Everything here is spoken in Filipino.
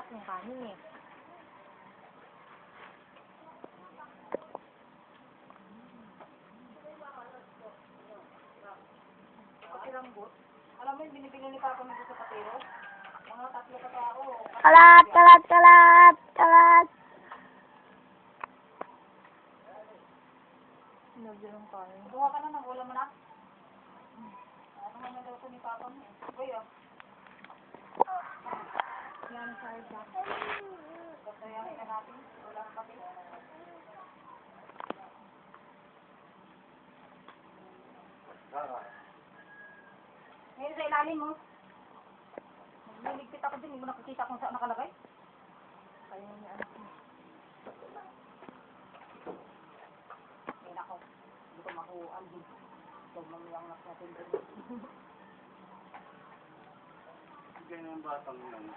anak ng kanin eh. Pakiranggot. Alam mo yung binibili ni Papa mo sa patero? Mga 3 katao. Kalat, kalat, kalat, kalat. Sinagyan ng kanin. Kuha ka na ng ulam mo na. Ano naman daw ko ni Papa mo? Uy ah. Yan sa jack. Patayahin na natin. Wala na pati. Ngayon sa ilalim mo. Nagligpit ako din. Hindi mo nakikita kung saan nakalagay. Kaya niya anak mo. Ngayon ako. Hindi ko makuhaan din. Huwag mo yung anak natin din. Ganyan ang batang yan.